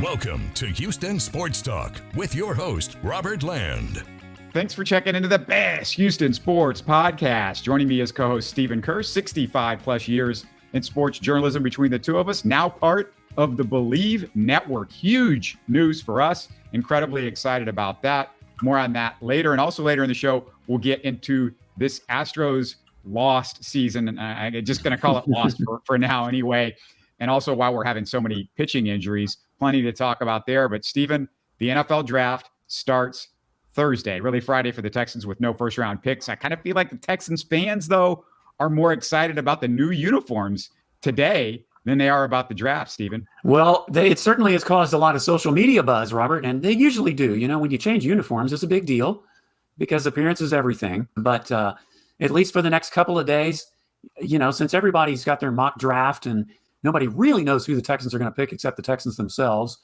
Welcome to Houston Sports Talk with your host, Robert Land. Thanks for checking into the best Houston sports podcast. Joining me as co-host Stephen Kerr, 65 plus years in sports journalism between the two of us, now part of the Bleav network. Huge news for us. Incredibly excited about that. More on that later. And also later in the show, we'll get into this Astros lost season. And I'm just going to call it lost for now anyway. And also while we're having so many pitching injuries, plenty to talk about there. But Stephen, the NFL draft starts Thursday, really Friday for the Texans with no first round picks. I kind of feel like the Texans fans, though, are more excited about the new uniforms today than they are about the draft, Stephen. Well, it certainly has caused a lot of social media buzz, Robert, and they usually do. You know, when you change uniforms, it's a big deal because appearance is everything. But at least for the next couple of days, you know, since everybody's got their mock draft and nobody really knows who the Texans are going to pick except the Texans themselves,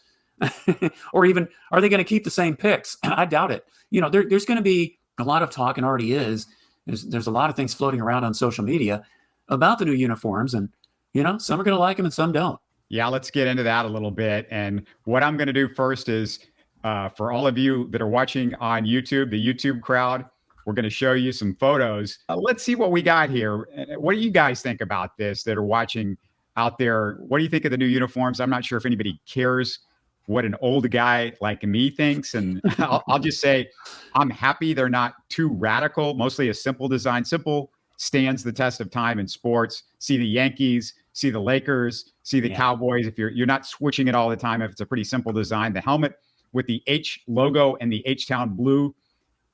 or even are they going to keep the same picks? I doubt it. You know, there's going to be a lot of talk, and already is. There's a lot of things floating around on social media about the new uniforms, and you know, some are going to like them and some don't. Yeah, let's get into that a little bit. And what I'm going to do first is for all of you that are watching on YouTube, the YouTube crowd, we're going to show you some photos. Let's see what we got here. What do you guys think about this that are watching out there? What do you think of the new uniforms? I'm not sure if anybody cares what an old guy like me thinks. And I'll just say I'm happy they're not too radical, mostly a simple design. Simple stands the test of time in sports. See the Yankees, see the Lakers, see the Cowboys. If you're not switching it all the time, if it's a pretty simple design. The helmet with the H logo and the H-Town blue,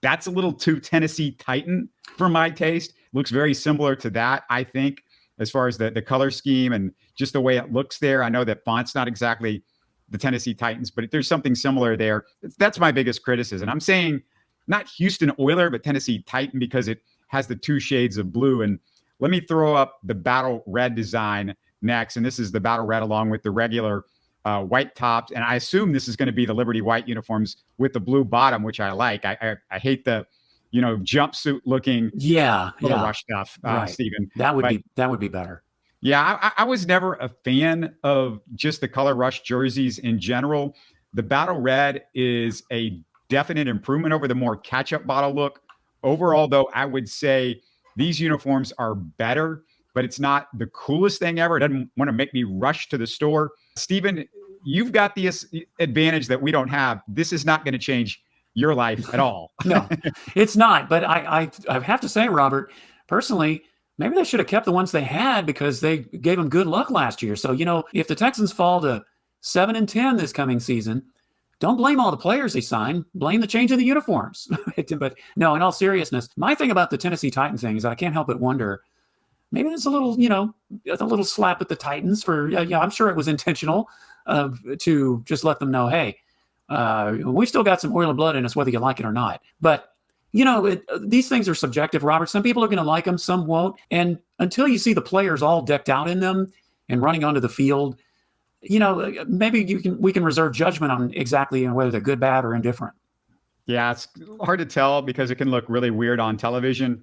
that's a little too Tennessee Titan for my taste. Looks very similar to that, I think, as far as the color scheme and just the way it looks there. I know that font's not exactly the Tennessee Titans, but there's something similar there. That's my biggest criticism. I'm saying not Houston Oiler, but Tennessee Titan because it has the two shades of blue. And let me throw up the battle red design next. And this is the battle red along with the regular white tops. And I assume this is going to be the Liberty white uniforms with the blue bottom, which I like. I hate the, you know, jumpsuit looking rush stuff, right. Stephen. That would be better. Yeah, I was never a fan of just the color rush jerseys in general. The battle red is a definite improvement over the more catch-up bottle look. Overall, though, I would say these uniforms are better, but it's not the coolest thing ever. It doesn't want to make me rush to the store. Stephen, you've got the advantage that we don't have. This is not going to change your life at all. No, it's not. But I have to say, Robert, personally, maybe they should have kept the ones they had because they gave them good luck last year. So, you know, if the Texans fall to 7-10 this coming season, don't blame all the players they signed. Blame the change of the uniforms. But no, in all seriousness, my thing about the Tennessee Titans thing is I can't help but wonder, maybe there's a little, you know, a little slap at the Titans for, I'm sure it was intentional to just let them know, hey, we've still got some Oiler blood in us, whether you like it or not. But you know, these things are subjective, Robert. Some people are going to like them, some won't. And until you see the players all decked out in them and running onto the field, you know, maybe we can reserve judgment on exactly whether they're good, bad, or indifferent. Yeah, it's hard to tell because it can look really weird on television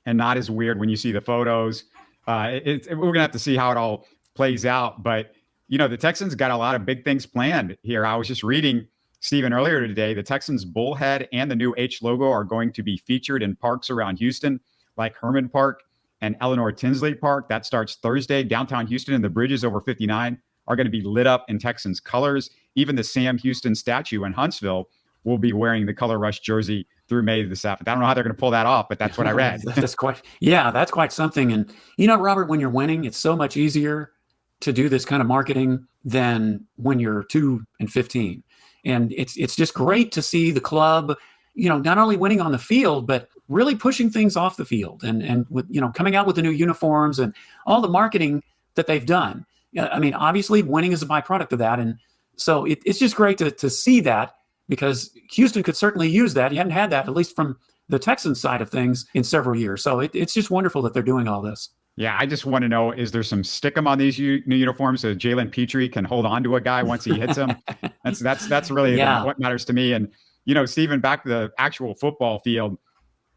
and not as weird when you see the photos. We're going to have to see how it all plays out. But, you know, the Texans got a lot of big things planned here. I was just reading, Stephen, earlier today, the Texans bullhead and the new H logo are going to be featured in parks around Houston, like Herman Park and Eleanor Tinsley Park. That starts Thursday. Downtown Houston and the bridges over 59 are going to be lit up in Texans colors. Even the Sam Houston statue in Huntsville will be wearing the color rush jersey through May the 7th. I don't know how they're going to pull that off, but that's what I read. That's quite something. And, you know, Robert, when you're winning, it's so much easier to do this kind of marketing than when you're 2-15. And it's just great to see the club, you know, not only winning on the field, but really pushing things off the field and with, you know, coming out with the new uniforms and all the marketing that they've done. I mean, obviously winning is a byproduct of that. And so it's just great to see that because Houston could certainly use that. You hadn't had that, at least from the Texans side of things, in several years. So it's just wonderful that they're doing all this. Yeah, I just want to know, is there some stickum on these new uniforms so Jalen Petrie can hold on to a guy once he hits him? That's really what matters to me. And, you know, Stephen, back to the actual football field,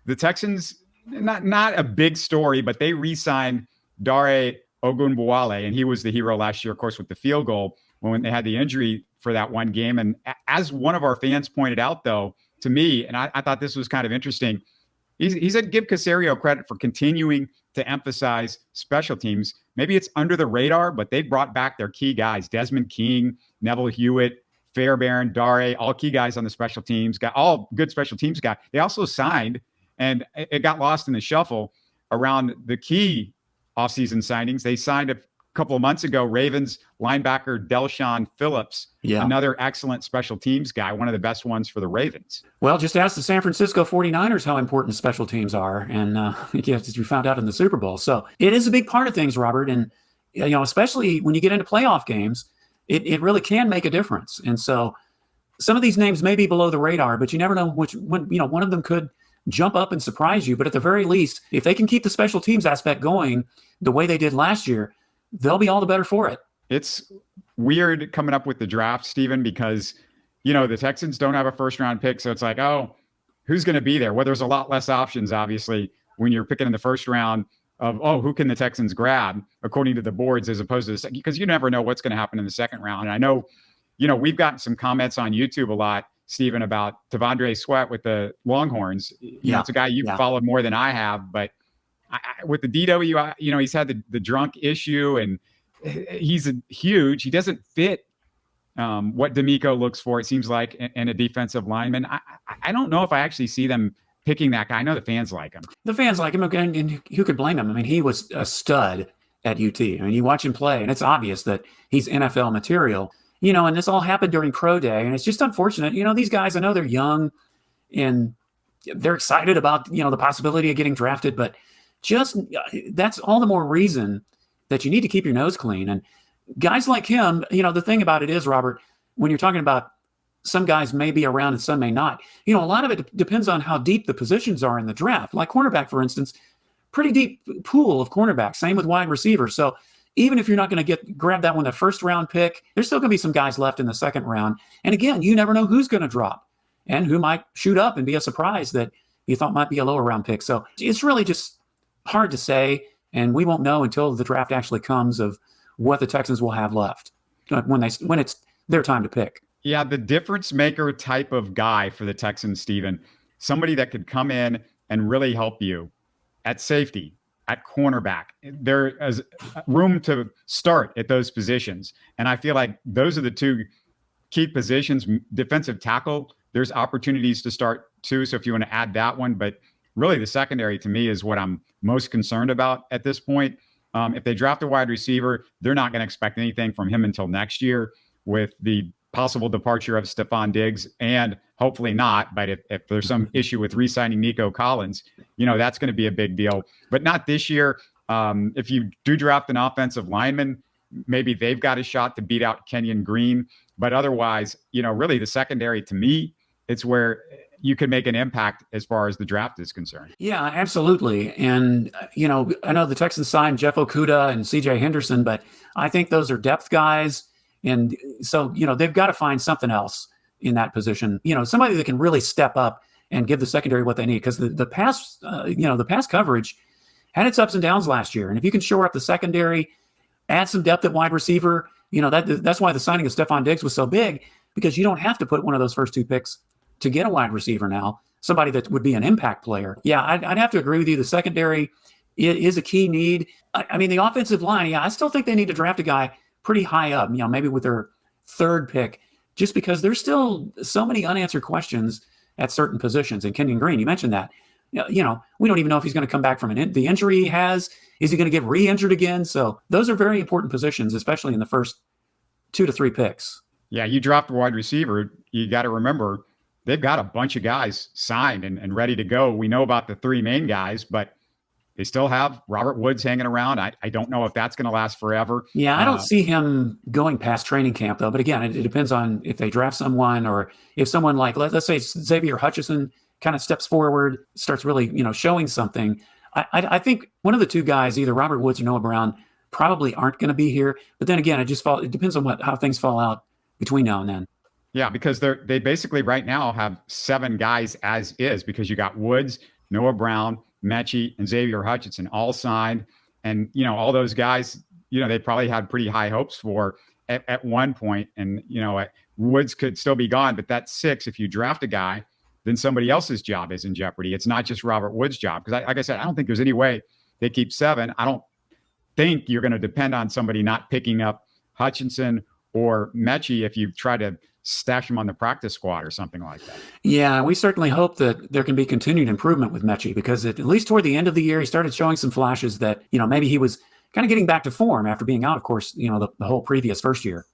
the Texans, not a big story, but they re-signed Dare Ogunbowale, and he was the hero last year, of course, with the field goal. when they had the injury for that one game. And as one of our fans pointed out, though, to me, and I thought this was kind of interesting, he said give Caserio credit for continuing to emphasize special teams. Maybe it's under the radar, but they brought back their key guys, Desmond King, Neville Hewitt, Fairbairn, Dare, all key guys on the special teams, got all good special teams guys. They also signed, and it got lost in the shuffle around the key offseason signings. They signed a couple of months ago Ravens linebacker Delshon Phillips, another excellent special teams guy, one of the best ones for the Ravens. Well, just ask the San Francisco 49ers how important special teams are, and yes, you found out in the Super Bowl. So it is a big part of things, Robert, and especially when you get into playoff games, it really can make a difference. And so some of these names may be below the radar, but you never know one of them could jump up and surprise you. But at the very least, if they can keep the special teams aspect going the way they did last year, they'll be all the better for it. It's weird coming up with the draft, Stephen, because, the Texans don't have a first round pick. So it's like, oh, who's going to be there? Well, there's a lot less options, obviously, when you're picking in the first round of, who can the Texans grab according to the boards, as opposed to the second, because you never know what's going to happen in the second round. And I know, we've gotten some comments on YouTube a lot, Stephen, about Tavondre Sweat with the Longhorns. It's a guy you've followed more than I have, but with the DW, he's had the drunk issue, and he's huge. He doesn't fit what D'Amico looks for, it seems like, in a defensive lineman. I don't know if I actually see them picking that guy. I know the fans like him. The fans like him, and who could blame him? I mean, he was a stud at UT. I mean, you watch him play, and it's obvious that he's NFL material. And this all happened during Pro Day, and it's just unfortunate. These guys, I know they're young, and they're excited about, the possibility of getting drafted, but that's all the more reason that you need to keep your nose clean. And guys like him, the thing about it is, Robert, when you're talking about some guys may be around and some may not, a lot of it depends on how deep the positions are in the draft. Like cornerback, for instance, pretty deep pool of cornerbacks. Same with wide receiver. So even if you're not going to grab that one, the first round pick, there's still going to be some guys left in the second round. And again, you never know who's going to drop and who might shoot up and be a surprise that you thought might be a lower round pick. So it's really just hard to say, and we won't know until the draft actually comes of what the Texans will have left when it's their time to pick. Yeah, the difference maker type of guy for the Texans, Stephen, somebody that could come in and really help you at safety, at cornerback. There is room to start at those positions, and I feel like those are the two key positions. Defensive tackle, there's opportunities to start too, so if you want to add that one, but really the secondary to me is what I'm most concerned about at this point. If they draft a wide receiver, they're not going to expect anything from him until next year, with the possible departure of Stephon Diggs, and hopefully not, but if there's some issue with re-signing Nico Collins, that's going to be a big deal, but not this year. If you do draft an offensive lineman, maybe they've got a shot to beat out Kenyon Green, but otherwise, really the secondary, to me, it's where you could make an impact as far as the draft is concerned. Yeah, absolutely. And, I know the Texans signed Jeff Okudah and CJ Henderson, but I think those are depth guys. And so, they've got to find something else in that position, somebody that can really step up and give the secondary what they need. Because the pass coverage had its ups and downs last year. And if you can shore up the secondary, add some depth at wide receiver, that's why the signing of Stephon Diggs was so big, because you don't have to put one of those first two picks to get a wide receiver now, somebody that would be an impact player. Yeah, I'd have to agree with you. The secondary is a key need. I mean, the offensive line, I still think they need to draft a guy pretty high up, maybe with their third pick, just because there's still so many unanswered questions at certain positions. And Kenyon Green, you mentioned that. We don't even know if he's going to come back from the injury he has. Is he going to get re-injured again? So those are very important positions, especially in the first 2 to 3 picks. Yeah, you dropped a wide receiver. You got to remember, they've got a bunch of guys signed and ready to go. We know about the 3 main guys, but they still have Robert Woods hanging around. I don't know if that's going to last forever. Yeah, I don't see him going past training camp, though. But again, it depends on if they draft someone, or if someone like, let's say Xavier Hutchinson kind of steps forward, starts really, showing something. I think one of the 2 guys, either Robert Woods or Noah Brown, probably aren't going to be here. But then again, it depends on how things fall out between now and then. Yeah, because they basically right now have 7 guys as is, because you got Woods, Noah Brown, Mechie, and Xavier Hutchinson all signed. And, all those guys, they probably had pretty high hopes for. at one point, and Woods could still be gone, but that's 6. If you draft a guy, then somebody else's job is in jeopardy. It's not just Robert Woods' job. Because like I said, I don't think there's any way they keep 7. I don't think you're going to depend on somebody not picking up Hutchinson or Mechie if you try to stash him on the practice squad or something like that. Yeah, we certainly hope that there can be continued improvement with Mechie, because at least toward the end of the year, he started showing some flashes that, maybe he was kind of getting back to form after being out, of course, the whole previous first year.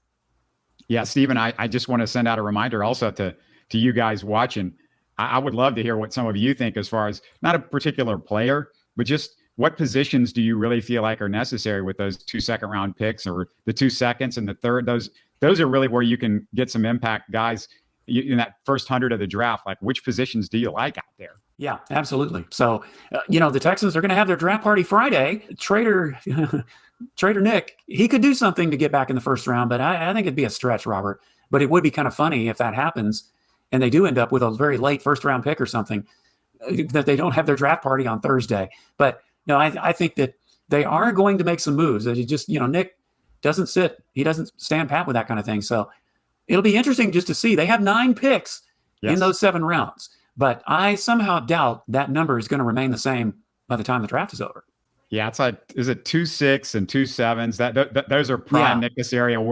Yeah, Stephen, I just want to send out a reminder also to you guys watching. I would love to hear what some of you think as far as not a particular player, but just what positions do you really feel like are necessary with those 2 second-round picks, or the 2 seconds and the third? Those are really where you can get some impact guys in that first 100 of the draft. Like, which positions do you like out there? Yeah, absolutely. So, the Texans are going to have their draft party Friday. Trader Nick, he could do something to get back in the first round, but I think it'd be a stretch, Robert. But it would be kind of funny if that happens and they do end up with a very late first-round pick or something, that they don't have their draft party on Thursday. But no, I think that they are going to make some moves. That Nick doesn't sit. He doesn't stand pat with that kind of thing. So it'll be interesting just to see. They have 9 picks in those 7 rounds. But I somehow doubt that number is going to remain the same by the time the draft is over. Yeah, it's like, is it 2 6 and 2 7s? Those are prime Nick Caserio.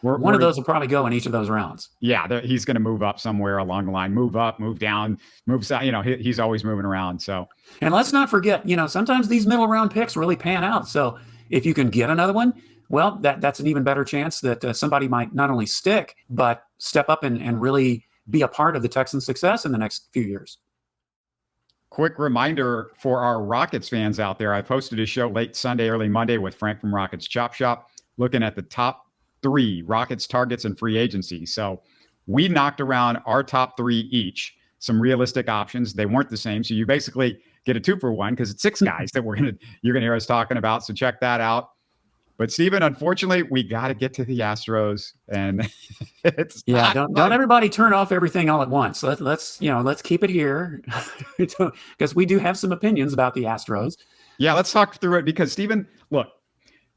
One of those will probably go in each of those rounds. Yeah, he's going to move up somewhere along the line. Move up, move down, move south. He's always moving around. So, and let's not forget, sometimes these middle round picks really pan out. So if you can get another one, well, that's an even better chance that somebody might not only stick but step up and really be a part of the Texans' success in the next few years. Quick reminder for our Rockets fans out there. I posted a show late Sunday, early Monday with Frank from Rockets Chop Shop, looking at the top 3 Rockets targets and free agency. So we knocked around our top 3 each, some realistic options. They weren't the same. So you basically get a 2-for-1 because it's 6 guys that you're going to hear us talking about. So check that out. But Stephen, unfortunately, we got to get to the Astros, and don't everybody turn off everything all at once. Let's keep it here, because we do have some opinions about the Astros. Yeah, let's talk through it, because Stephen, look,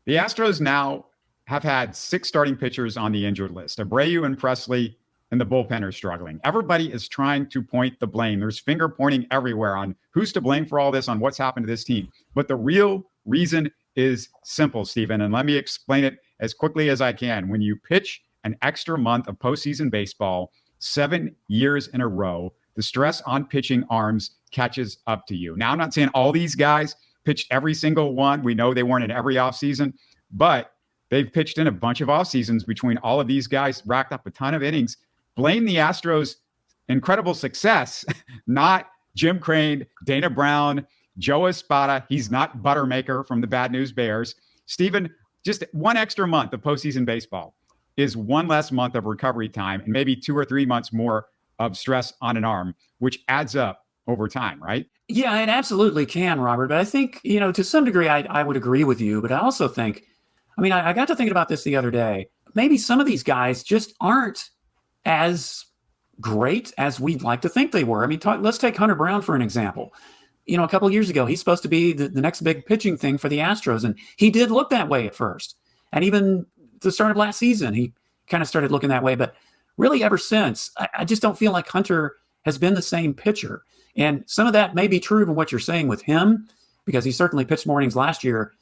the Astros now have had 6 starting pitchers on the injured list. Abreu and Presley, and the bullpen are struggling. Everybody is trying to point the blame. There's finger pointing everywhere on who's to blame for all this, on what's happened to this team. But the real reason is simple, Stephen, and let me explain it as quickly as I can. When you pitch an extra month of postseason baseball 7 years in a row, the stress on pitching arms catches up to you. Now, I'm not saying all these guys pitched every single one. We know they weren't in every offseason, but they've pitched in a bunch of off seasons between all of these guys, racked up a ton of innings. Blame the Astros' incredible success, not Jim Crane, Dana Brown, Joe Espada. He's not Buttermaker from the Bad News Bears. Stephen, just 1 extra month of postseason baseball is 1 less month of recovery time and maybe 2 or 3 months more of stress on an arm, which adds up over time, right? Yeah, it absolutely can, Robert. But I think, to some degree, I would agree with you. But I also think, I got to thinking about this the other day. Maybe some of these guys just aren't as great as we'd like to think they were. Let's take Hunter Brown for an example. A couple of years ago, he's supposed to be the next big pitching thing for the Astros. And he did look that way at first. And even the start of last season, he kind of started looking that way. But really ever since, I just don't feel like Hunter has been the same pitcher. And some of that may be true of what you're saying with him, because he certainly pitched more innings last year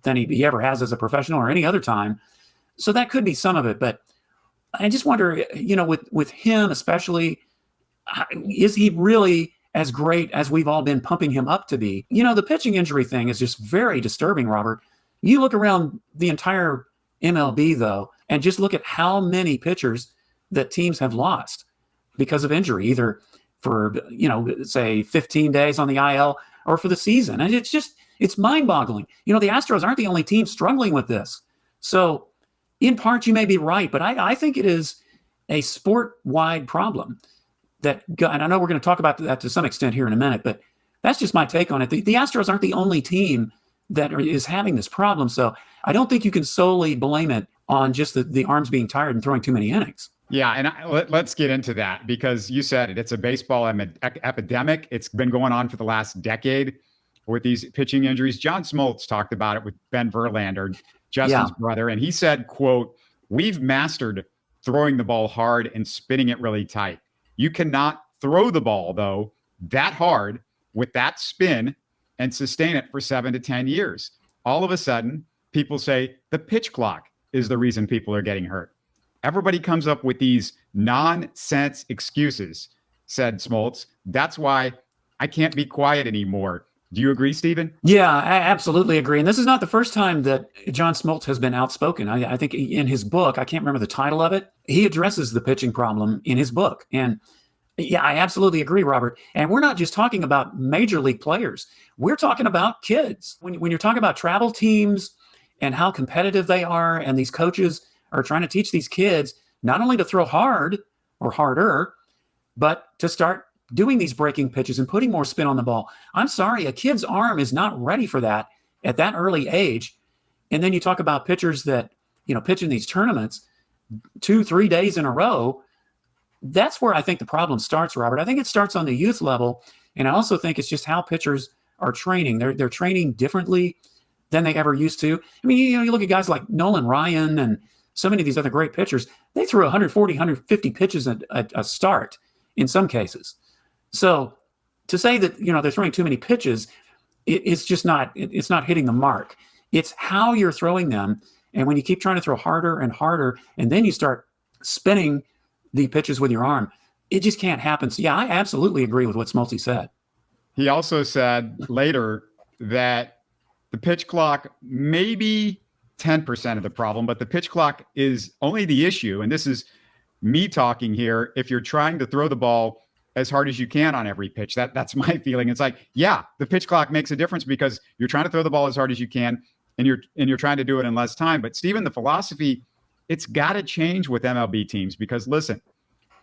than he ever has as a professional or any other time. So that could be some of it. But I just wonder, with him especially, is he really as great as we've all been pumping him up to be? The pitching injury thing is just very disturbing, Robert. You look around the entire MLB, though, and just look at how many pitchers that teams have lost because of injury, either for, say 15 days on the IL or for the season. And it's mind-boggling. The Astros aren't the only team struggling with this. So in part, you may be right, but I think it is a sport-wide problem. And I know we're going to talk about that to some extent here in a minute, but that's just my take on it. The Astros aren't the only team that is having this problem. So I don't think you can solely blame it on just the arms being tired and throwing too many innings. Yeah, and let's get into that, because you said it. It's a baseball epidemic. It's been going on for the last decade with these pitching injuries. John Smoltz talked about it with Ben Verlander, Justin's brother, and he said, quote, we've mastered throwing the ball hard and spinning it really tight. You cannot throw the ball, though, that hard with that spin and sustain it for 7 to 10 years. All of a sudden, people say the pitch clock is the reason people are getting hurt. Everybody comes up with these nonsense excuses, said Smoltz. That's why I can't be quiet anymore. Do you agree, Stephen? Yeah, I absolutely agree. And this is not the first time that John Smoltz has been outspoken. I think in his book, I can't remember the title of it, he addresses the pitching problem in his book. And yeah, I absolutely agree, Robert. And we're not just talking about major league players. We're talking about kids. When you're talking about travel teams and how competitive they are, and these coaches are trying to teach these kids not only to throw hard or harder, but to start doing these breaking pitches and putting more spin on the ball. I'm sorry, a kid's arm is not ready for that at that early age. And then you talk about pitchers that, pitch in these tournaments 2-3 days in a row. That's where I think the problem starts, Robert. I think it starts on the youth level. And I also think it's just how pitchers are training. They're training differently than they ever used to. I mean, you look at guys like Nolan Ryan and so many of these other great pitchers, they threw 140, 150 pitches at a start in some cases. So to say that, they're throwing too many pitches, it's just not, it's not hitting the mark. It's how you're throwing them. And when you keep trying to throw harder and harder, and then you start spinning the pitches with your arm, it just can't happen. So yeah, I absolutely agree with what Smoltz said. He also said later that the pitch clock may be 10% of the problem, but the pitch clock is only the issue. And this is me talking here. If you're trying to throw the ball as hard as you can on every pitch, that's my feeling. It's like, yeah, the pitch clock makes a difference because you're trying to throw the ball as hard as you can, and you're trying to do it in less time. But Stephen, the philosophy, it's got to change with MLB teams, because listen,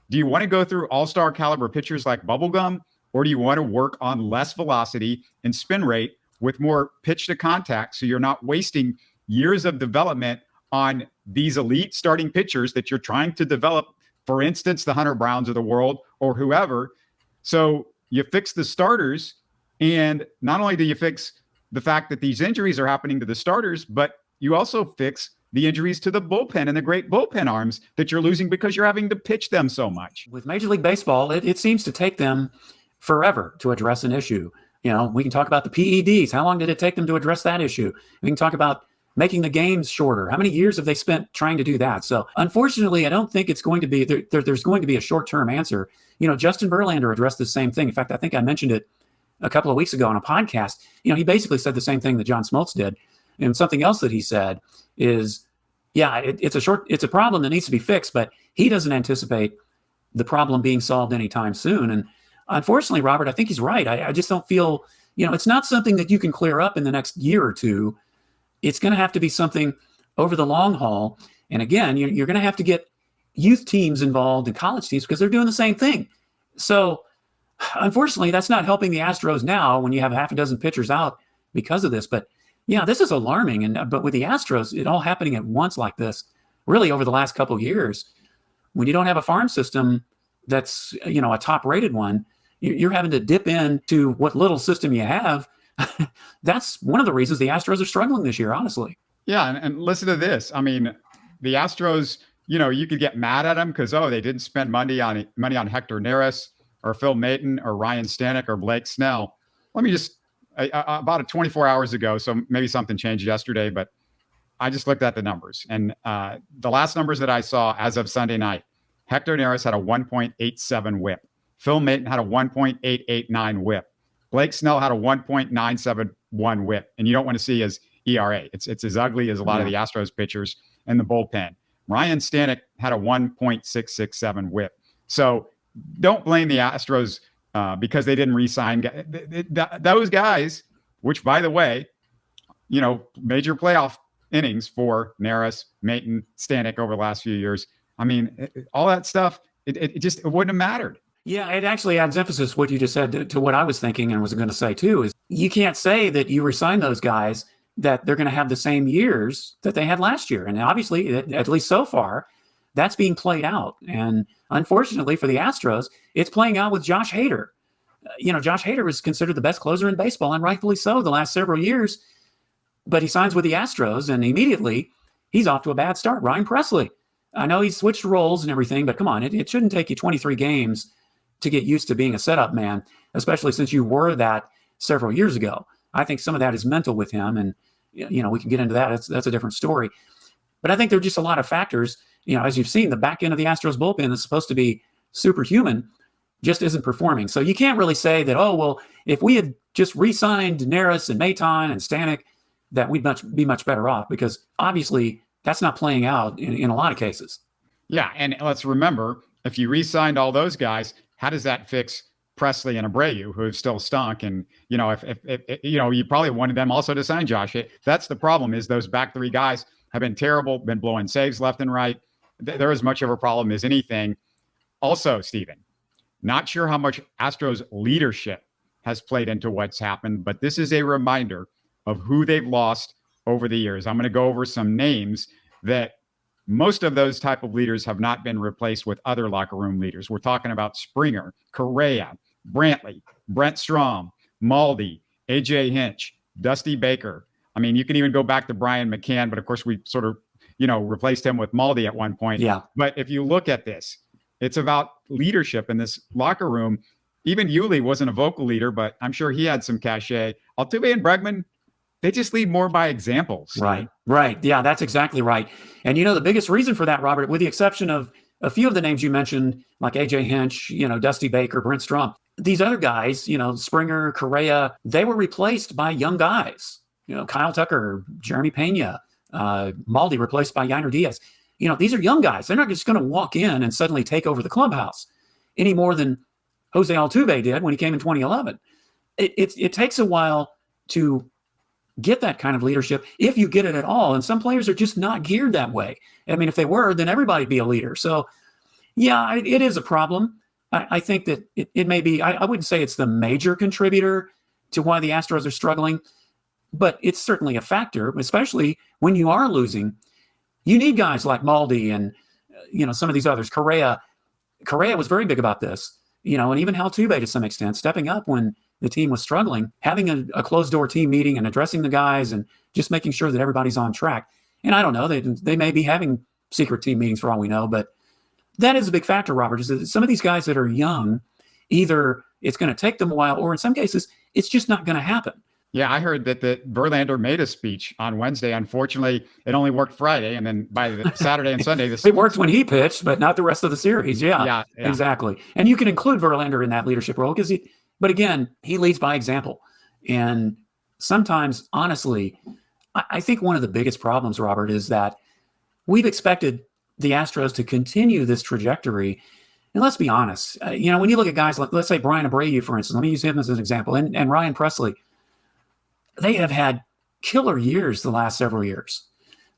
do you want to go through all-star caliber pitchers like bubblegum, or do you want to work on less velocity and spin rate with more pitch to contact, so you're not wasting years of development on these elite starting pitchers that you're trying to develop, for instance, the Hunter Browns of the world or whoever? So you fix the starters, and not only do you fix the fact that these injuries are happening to the starters, but you also fix the injuries to the bullpen and the great bullpen arms that you're losing because you're having to pitch them so much. With Major League Baseball, it seems to take them forever to address an issue. We can talk about the PEDs. How long did it take them to address that issue? We can talk about making the games shorter. How many years have they spent trying to do that? So unfortunately, I don't think it's going to be, there's going to be a short-term answer. Justin Verlander addressed the same thing. In fact, I think I mentioned it a couple of weeks ago on a podcast. He basically said the same thing that John Smoltz did. And something else that he said is, yeah, it's a problem that needs to be fixed, but he doesn't anticipate the problem being solved anytime soon. And unfortunately, Robert, I think he's right. I just don't feel, it's not something that you can clear up in the next year or two. It's going to have to be something over the long haul. And again, you're going to have to get youth teams involved and college teams because they're doing the same thing. So unfortunately, that's not helping the Astros now when you have half a dozen pitchers out because of this. But yeah, this is alarming. But with the Astros, it all happening at once like this, really over the last couple of years, when you don't have a farm system that's, a top rated one, you're having to dip into what little system you have. That's one of the reasons the Astros are struggling this year, honestly. Yeah. And listen to this. I mean, the Astros, you could get mad at them because, they didn't spend money on Hector Neris or Phil Maton or Ryan Stanek or Blake Snell. Let me just, about 24 hours ago, so maybe something changed yesterday, but I just looked at the numbers. And the last numbers that I saw as of Sunday night, Hector Neris had a 1.87 whip. Phil Maton had a 1.889 whip. Blake Snell had a 1.971 whip. And you don't want to see his ERA. It's as ugly as a lot of the Astros pitchers in the bullpen. Ryan Stanek had a 1.667 whip. So don't blame the Astros because they didn't re-sign those guys, which, by the way, major playoff innings for Neris, Maton, Stanek over the last few years. I mean, all that stuff, it wouldn't have mattered. Yeah, it actually adds emphasis, what you just said, to what I was thinking and was going to say too, is you can't say that you resign those guys that they're going to have the same years that they had last year. And obviously, at least so far, that's being played out. And unfortunately for the Astros, it's playing out with Josh Hader. Josh Hader is considered the best closer in baseball, and rightfully so the last several years. But he signs with the Astros, and immediately he's off to a bad start. Ryan Presley, I know he's switched roles and everything, but come on, it shouldn't take you 23 games to get used to being a setup man, especially since you were that several years ago. I think some of that is mental with him, and we can get into that. That's a different story. But I think there are just a lot of factors. As you've seen, the back end of the Astros bullpen is supposed to be superhuman, just isn't performing. So you can't really say that, oh, well, if we had just re-signed Neris and Maton and Stanek, that we'd be much better off, because obviously that's not playing out in a lot of cases. Yeah, and let's remember, if you re-signed all those guys, how does that fix Presley and Abreu, who have still stunk? And, if you probably wanted them also to sign Josh. That's the problem, is those back three guys have been terrible, been blowing saves left and right. They're as much of a problem as anything. Also, Stephen, not sure how much Astros leadership has played into what's happened, but this is a reminder of who they've lost over the years. I'm going to go over some names that most of those type of leaders have not been replaced with other locker room leaders. We're talking about Springer, Correa, Brantley, Brent Strom, Maldi, AJ Hinch, Dusty Baker. I mean, you can even go back to Brian McCann, but of course we sort of, replaced him with Maldi at one point. Yeah. But if you look at this, it's about leadership in this locker room. Even Yuli wasn't a vocal leader, but I'm sure he had some cachet. Altuve and Bregman, they just lead more by examples. Right. Yeah, that's exactly right. And the biggest reason for that, Robert, with the exception of a few of the names you mentioned, like AJ Hinch, Dusty Baker, Brent Strom, these other guys, Springer, Correa, they were replaced by young guys. Kyle Tucker, Jeremy Pena, Maldi replaced by Yainer Diaz. These are young guys. They're not just going to walk in and suddenly take over the clubhouse any more than Jose Altuve did when he came in 2011. It takes a while to get that kind of leadership, if you get it at all. And some players are just not geared that way. I mean, if they were, then everybody'd be a leader. So, yeah, it is a problem. I think that it may be, I wouldn't say it's the major contributor to why the Astros are struggling, but it's certainly a factor, especially when you are losing. You need guys like Maldi and, some of these others. Correa was very big about this, and even Altuve to some extent, stepping up when the team was struggling, having a closed-door team meeting and addressing the guys and just making sure that everybody's on track. And I don't know, they may be having secret team meetings for all we know, but that is a big factor, Robert, is that some of these guys that are young, either it's going to take them a while, or in some cases, it's just not going to happen. Yeah, I heard that Verlander made a speech on Wednesday. Unfortunately, it only worked Friday, and then by the Saturday and Sunday, it worked when he pitched, but not the rest of the series. Yeah, exactly. And you can include Verlander in that leadership role but again, he leads by example. And sometimes, honestly, I think one of the biggest problems, Robert, is that we've expected the Astros to continue this trajectory. And let's be honest, when you look at guys like, let's say Brian Abreu, for instance, let me use him as an example, and Ryan Presley, they have had killer years the last several years.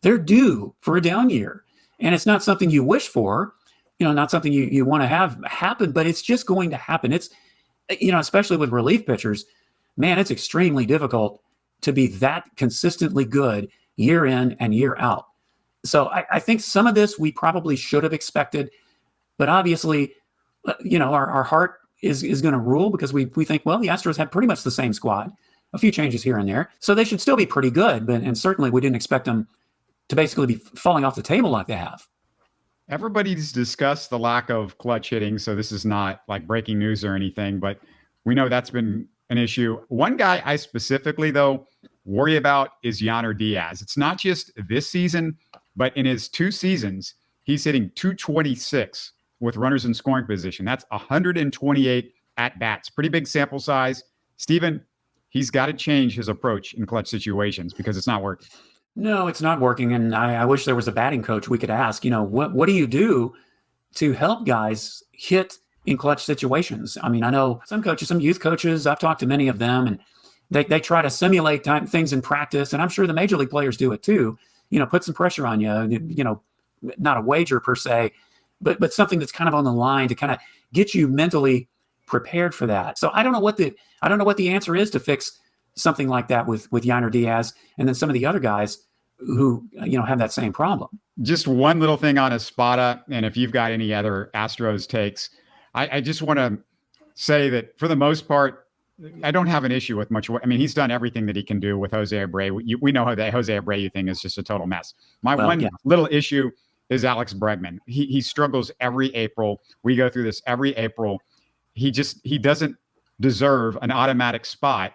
They're due for a down year. And it's not something you wish for, not something you want to have happen, but it's just going to happen. It's, especially with relief pitchers, man, it's extremely difficult to be that consistently good year in and year out. So I think some of this we probably should have expected, but obviously, our heart is going to rule, because we think, well, the Astros had pretty much the same squad, a few changes here and there, so they should still be pretty good. And certainly we didn't expect them to basically be falling off the table like they have. Everybody's discussed the lack of clutch hitting, so this is not like breaking news or anything, but we know that's been an issue. One guy I specifically, though, worry about is Yainer Diaz. It's not just this season, but in his 2 seasons, he's hitting .226 with runners in scoring position. That's 128 at-bats. Pretty big sample size. Stephen, he's got to change his approach in clutch situations because it's not working. No, it's not working. And I wish there was a batting coach we could ask, what do you do to help guys hit in clutch situations? I mean, I know some coaches, some youth coaches, I've talked to many of them, and they try to simulate things in practice. And I'm sure the major league players do it too, put some pressure on you, not a wager per se, but something that's kind of on the line to kind of get you mentally prepared for that. So I don't know what the answer is to fix something like that with Yainer Diaz and then some of the other guys who have that same problem. Just one little thing on Espada, and if you've got any other Astros takes, I just want to say that for the most part, I don't have an issue with much. I mean, he's done everything that he can do with Jose Abreu. We know how the Jose Abreu thing is just a total mess. My little issue is Alex Bregman. He struggles every April. We go through this every April. He doesn't deserve an automatic spot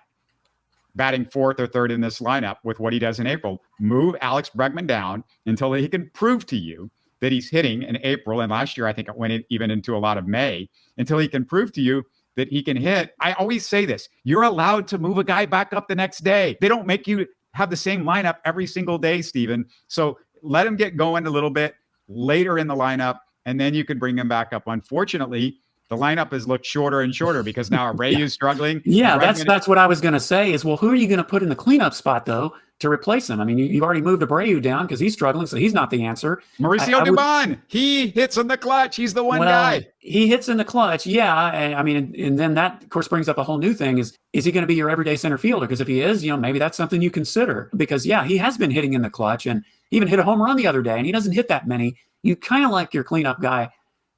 batting fourth or third in this lineup with what he does in April. Move Alex Bregman down until he can prove to you that he's hitting in April. And last year, I think it went even into a lot of May, until he can prove to you that he can hit. I always say this: you're allowed to move a guy back up the next day. They don't make you have the same lineup every single day, Steven. So let him get going a little bit later in the lineup, and then you can bring him back up. Unfortunately, the lineup has looked shorter and shorter because now Abreu's struggling. Yeah, that's what I was going to say is, well, who are you going to put in the cleanup spot, though, to replace him? I mean, you've already moved Abreu down because he's struggling, so he's not the answer. Mauricio Dubon, he hits in the clutch. He's the one guy. He hits in the clutch, yeah. I mean, and then that, of course, brings up a whole new thing is he going to be your everyday center fielder? Because if he is, maybe that's something you consider. Because, yeah, he has been hitting in the clutch and even hit a home run the other day, and he doesn't hit that many. You kind of like your cleanup guy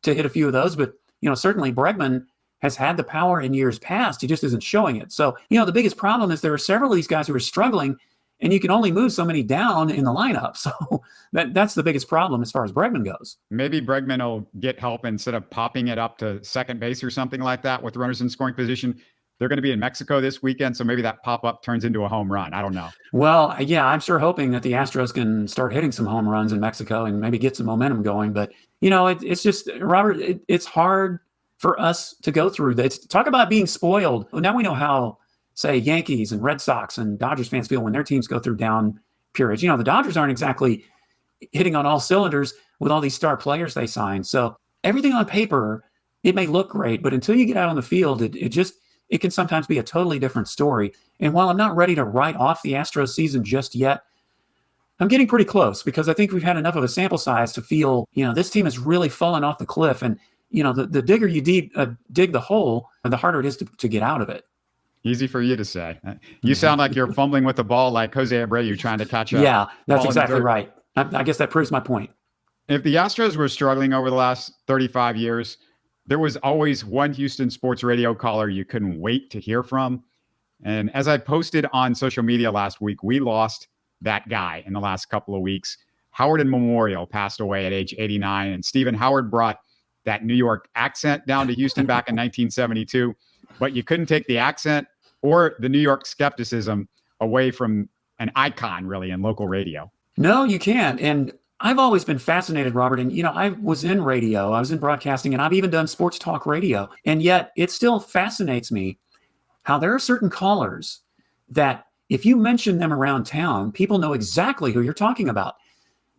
to hit a few of those, but, certainly Bregman has had the power in years past. He just isn't showing it. So, the biggest problem is there are several of these guys who are struggling, and you can only move so many down in the lineup. So that's the biggest problem as far as Bregman goes. Maybe Bregman will get help instead of popping it up to second base or something like that with runners in scoring position. They're going to be in Mexico this weekend, so maybe that pop-up turns into a home run. I don't know. Well, yeah, I'm sure hoping that the Astros can start hitting some home runs in Mexico and maybe get some momentum going. But, it's just, Robert, it's hard for us to go through this. Talk about being spoiled. Now we know how, say, Yankees and Red Sox and Dodgers fans feel when their teams go through down periods. The Dodgers aren't exactly hitting on all cylinders with all these star players they signed. So everything on paper, it may look great, but until you get out on the field, it can sometimes be a totally different story. And while I'm not ready to write off the Astros season just yet, I'm getting pretty close because I think we've had enough of a sample size to feel, this team has really fallen off the cliff. And, the digger you dig the hole, the harder it is to get out of it. Easy for you to say. You sound like you're fumbling with the ball like Jose Abreu trying to catch up. Yeah, that's exactly right. I guess that proves my point. If the Astros were struggling over the last 35 years, there was always one Houston sports radio caller you couldn't wait to hear from. And as I posted on social media last week, we lost that guy in the last couple of weeks. Howard in Memorial passed away at age 89. And Stephen Howard brought that New York accent down to Houston back in 1972. But you couldn't take the accent or the New York skepticism away from an icon, really, in local radio. No, you can't. And I've always been fascinated, Robert. And, I was in radio, I was in broadcasting, and I've even done sports talk radio. And yet it still fascinates me how there are certain callers that if you mention them around town, people know exactly who you're talking about.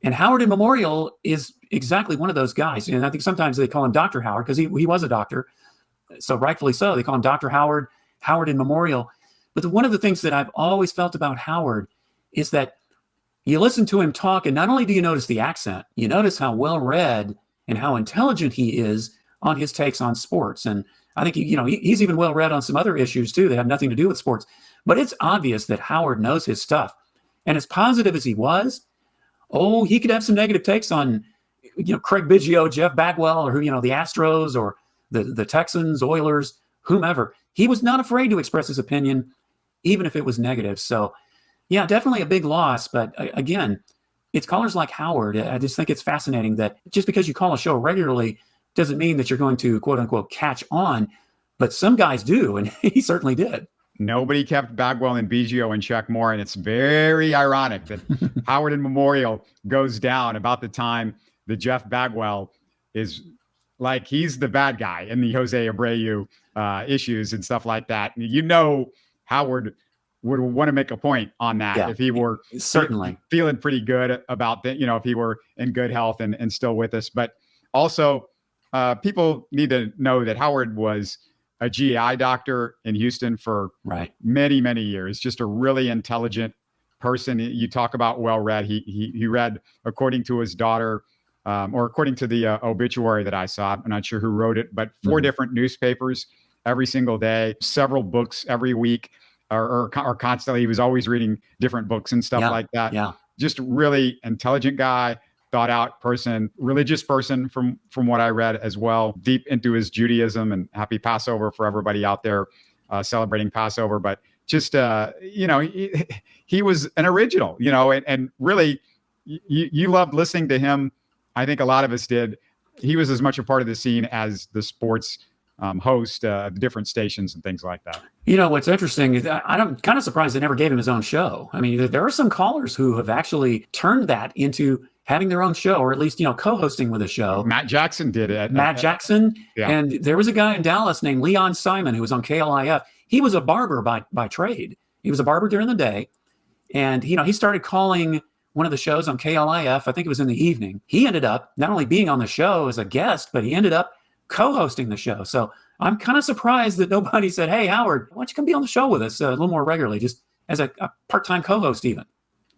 And Howard in Memorial is exactly one of those guys. And I think sometimes they call him Dr. Howard because he was a doctor. So rightfully so. They call him Dr. Howard, Howard in Memorial. But one of the things that I've always felt about Howard is that you listen to him talk, and not only do you notice the accent, you notice how well-read and how intelligent he is on his takes on sports. And I think, he's even well-read on some other issues, too, that have nothing to do with sports. But it's obvious that Howard knows his stuff. And as positive as he was, he could have some negative takes on, Craig Biggio, Jeff Bagwell, or the Astros or the Texans, Oilers, whomever. He was not afraid to express his opinion, even if it was negative. So, yeah, definitely a big loss. But again, it's callers like Howard. I just think it's fascinating that just because you call a show regularly doesn't mean that you're going to, quote unquote, catch on. But some guys do, and he certainly did. Nobody kept Bagwell and Biggio in check more. And it's very ironic that Howard in Memorial goes down about the time that Jeff Bagwell is like he's the bad guy in the Jose Abreu issues and stuff like that. Howard would want to make a point on that if he were certainly feeling pretty good about that, if he were in good health and still with us. But also people need to know that Howard was a GI doctor in Houston for many, many years, just a really intelligent person. You talk about well-read. He read, according to his daughter, or according to the obituary that I saw, I'm not sure who wrote it, but 4 different newspapers every single day, several books every week, or constantly. He was always reading different books and stuff like that. Yeah. Just really intelligent guy, thought out person, religious person from what I read as well, deep into his Judaism, and happy Passover for everybody out there celebrating Passover. But just, he was an original, and really you loved listening to him I think a lot of us did. He was as much a part of the scene as the sports host, the different stations and things like that. What's interesting is I'm kind of surprised they never gave him his own show. I mean, there are some callers who have actually turned that into having their own show, or at least, co-hosting with a show. Matt Jackson did it. Matt Jackson. Yeah. And there was a guy in Dallas named Leon Simon who was on KLIF. He was a barber by trade. He was a barber during the day. And, he started calling one of the shows on KLIF. I think it was in the evening. He ended up not only being on the show as a guest, but he ended up co-hosting the show. So I'm kind of surprised that nobody said, "Hey, Howard, why don't you come be on the show with us a little more regularly, just as a part-time co-host even."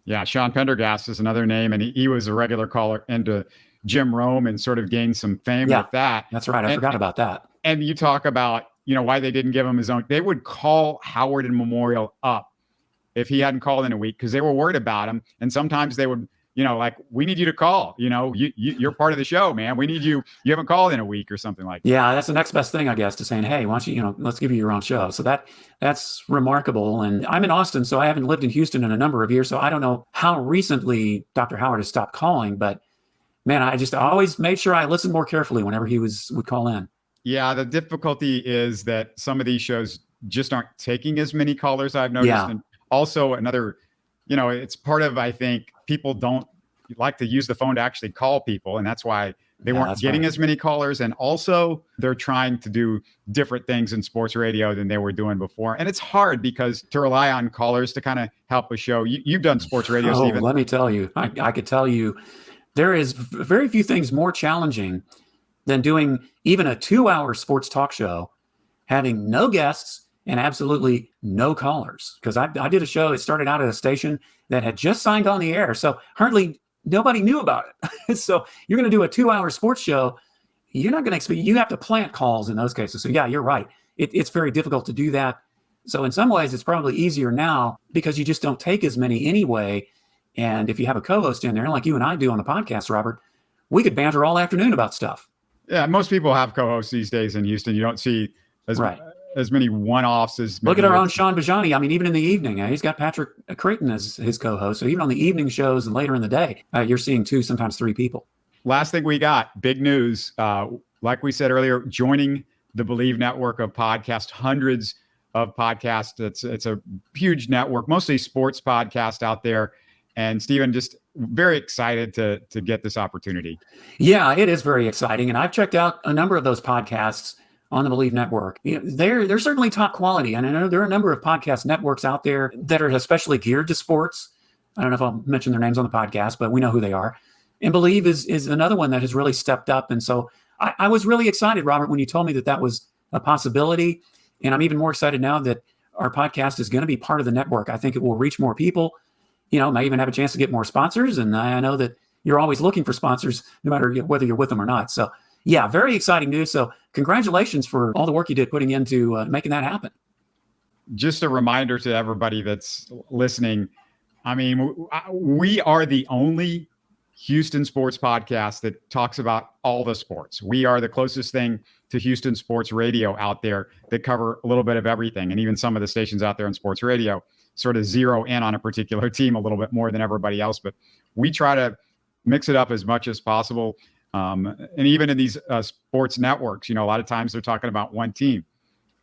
Yeah, Sean Pendergast is another name, and he was a regular caller into Jim Rome and sort of gained some fame with that. That's right. I forgot about that. And you talk about, why they didn't give him his own. They would call Howard and Memorial up if he hadn't called in a week because they were worried about him. And sometimes they would, like, "We need you to call. You're part of the show, man. We need you. You haven't called in a week," or something like that. Yeah, that's the next best thing, I guess, to saying, "Hey, why don't you, let's give you your own show." So that's remarkable. And I'm in Austin, so I haven't lived in Houston in a number of years. So I don't know how recently Dr. Howard has stopped calling, but man, I always made sure I listened more carefully whenever he would call in. Yeah, the difficulty is that some of these shows just aren't taking as many callers, I've noticed. Yeah. And also another, it's part of, I think, people don't like to use the phone to actually call people. And that's why they weren't getting as many callers. And also they're trying to do different things in sports radio than they were doing before. And it's hard because to rely on callers to kind of help a show. You've done sports radio, Stephen. Let me tell you, I could tell you there is very few things more challenging than doing even a 2-hour sports talk show, having no guests and absolutely no callers. Because I did a show that started out at a station that had just signed on the air. So hardly nobody knew about it. So you're going to do a 2-hour sports show. You're not going to expect, you have to plant calls in those cases. So yeah, you're right. It's very difficult to do that. So in some ways, it's probably easier now because you just don't take as many anyway. And if you have a co-host in there, like you and I do on the podcast, Robert, we could banter all afternoon about stuff. Yeah, most people have co-hosts these days in Houston. You don't see as many one-offs as. Look at our own Sean Bajani. I mean, even in the evening, he's got Patrick Creighton as his co-host. So even on the evening shows and later in the day, you're seeing 2, sometimes 3 people. Last thing we got, big news. Like we said earlier, joining the Bleav network of podcasts, hundreds of podcasts. It's a huge network, mostly sports podcast out there. And Stephen, just very excited to get this opportunity. Yeah, it is very exciting. And I've checked out a number of those podcasts on the Bleav network. They're certainly top quality. And I know there are a number of podcast networks out there that are especially geared to sports. I don't know if I'll mention their names on the podcast, but we know who they are. And Bleav is another one that has really stepped up. And so I was really excited, Robert, when you told me that was a possibility. And I'm even more excited now that our podcast is going to be part of the network. I think it will reach more people. May even have a chance to get more sponsors. And I know that you're always looking for sponsors, no matter whether you're with them or not. So, yeah, very exciting news. So congratulations for all the work you did putting into making that happen. Just a reminder to everybody that's listening. I mean, we are the only Houston sports podcast that talks about all the sports. We are the closest thing to Houston sports radio out there that cover a little bit of everything. And even some of the stations out there in sports radio sort of zero in on a particular team a little bit more than everybody else. But we try to mix it up as much as possible. And even in these sports networks, a lot of times they're talking about one team.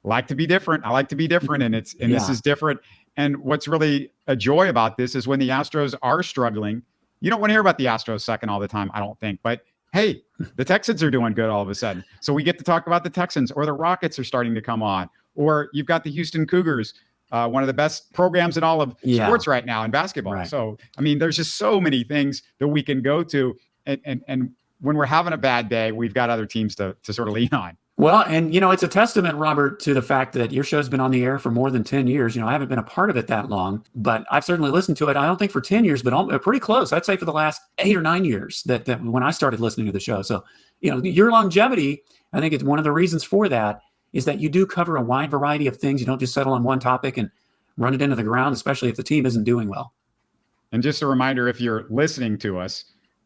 I like to be different. And this is different. And what's really a joy about this is when the Astros are struggling, you don't want to hear about the Astros second all the time, I don't think. But hey, the Texans are doing good all of a sudden. So we get to talk about the Texans, or the Rockets are starting to come on, or you've got the Houston Cougars, one of the best programs in all of sports right now in basketball. Right. So, I mean, there's just so many things that we can go to. And when we're having a bad day, we've got other teams to sort of lean on. Well, and, it's a testament, Robert, to the fact that your show's been on the air for more than 10 years. I haven't been a part of it that long, but I've certainly listened to it. I don't think for 10 years, but pretty close. I'd say for the last 8 or 9 years that when I started listening to the show. So, your longevity, I think it's one of the reasons for that is that you do cover a wide variety of things. You don't just settle on one topic and run it into the ground, especially if the team isn't doing well. And just a reminder, if you're listening to us,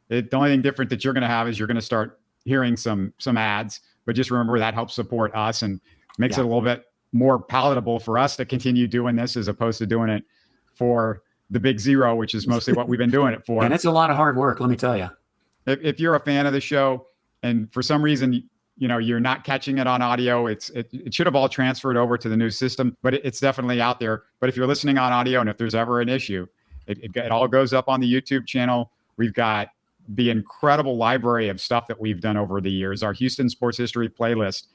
the only thing different that you're going to have is you're going to start hearing some ads. But just remember that helps support us and makes it a little bit more palatable for us to continue doing this as opposed to doing it for the big zero, which is mostly what we've been doing it for. And it's a lot of hard work, let me tell you. if you're a fan of the show and for some reason, you're not catching it on audio, it should have all transferred over to the new system, but it's definitely out there. But if you're listening on audio and if there's ever an issue, it all goes up on the YouTube channel. We've got the incredible library of stuff that we've done over the years. Our Houston Sports History playlist.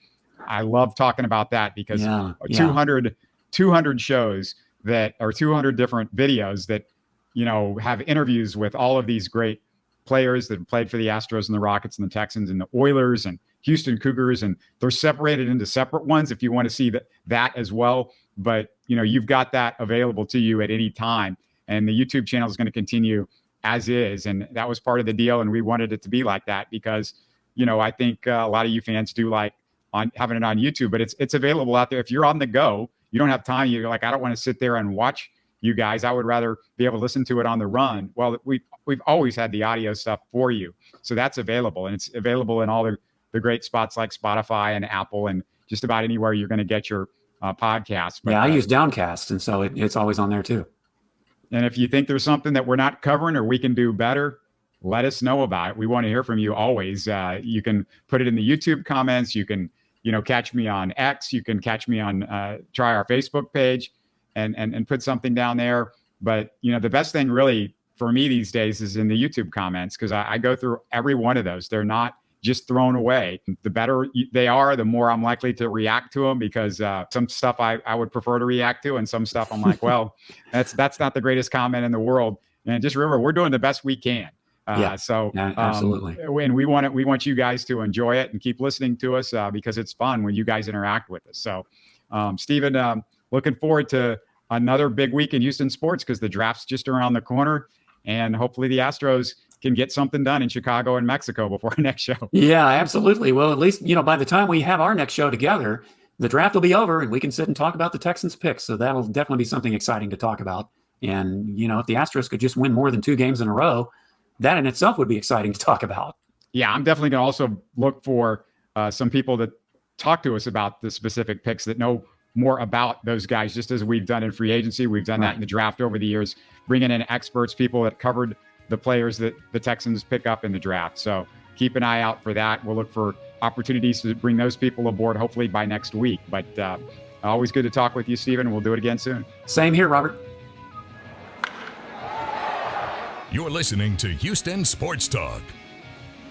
I love talking about that because 200 shows that are 200 different videos that, have interviews with all of these great players that have played for the Astros and the Rockets and the Texans and the Oilers and Houston Cougars. And they're separated into separate ones if you want to see that as well. But, you've got that available to you at any time. And the YouTube channel is going to continue as is. And that was part of the deal. And we wanted it to be like that because, I think a lot of you fans do like having it on YouTube, but it's available out there. If you're on the go, you don't have time. You're like, I don't want to sit there and watch you guys. I would rather be able to listen to it on the run. Well, we've always had the audio stuff for you. So that's available. And it's available in all the great spots like Spotify and Apple and just about anywhere you're going to get your podcasts. But, I use Downcast. And so it's always on there too. And if you think there's something that we're not covering or we can do better, let us know about it. We want to hear from you always. You can put it in the YouTube comments. You can, catch me on X. You can catch me on try our Facebook page and put something down there. But, the best thing really for me these days is in the YouTube comments because I go through every one of those. They're not just thrown away. The better they are, the more I'm likely to react to them because some stuff I would prefer to react to and some stuff I'm like, well, that's not the greatest comment in the world. And just remember, we're doing the best we can. Absolutely. And we want you guys to enjoy it and keep listening to us because it's fun when you guys interact with us. So, Stephen, looking forward to another big week in Houston sports because the draft's just around the corner and hopefully the Astros can get something done in Chicago and Mexico before our next show. Yeah, absolutely. Well, at least, by the time we have our next show together, the draft will be over and we can sit and talk about the Texans picks. So that'll definitely be something exciting to talk about. And, if the Astros could just win more than 2 games in a row, that in itself would be exciting to talk about. Yeah, I'm definitely going to also look for some people that talk to us about the specific picks that know more about those guys, just as we've done in free agency. We've done that in the draft over the years, bringing in experts, people that covered the players that the Texans pick up in the draft. So keep an eye out for that. We'll look for opportunities to bring those people aboard, hopefully by next week. But always good to talk with you, Stephen. We'll do it again soon. Same here, Robert. You're listening to Houston Sports Talk.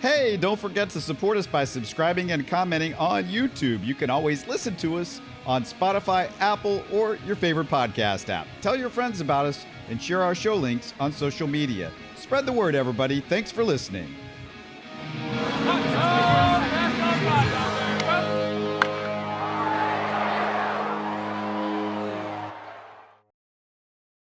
Hey, don't forget to support us by subscribing and commenting on YouTube. You can always listen to us on Spotify, Apple, or your favorite podcast app. Tell your friends about us and share our show links on social media. Spread the word, everybody. Thanks for listening.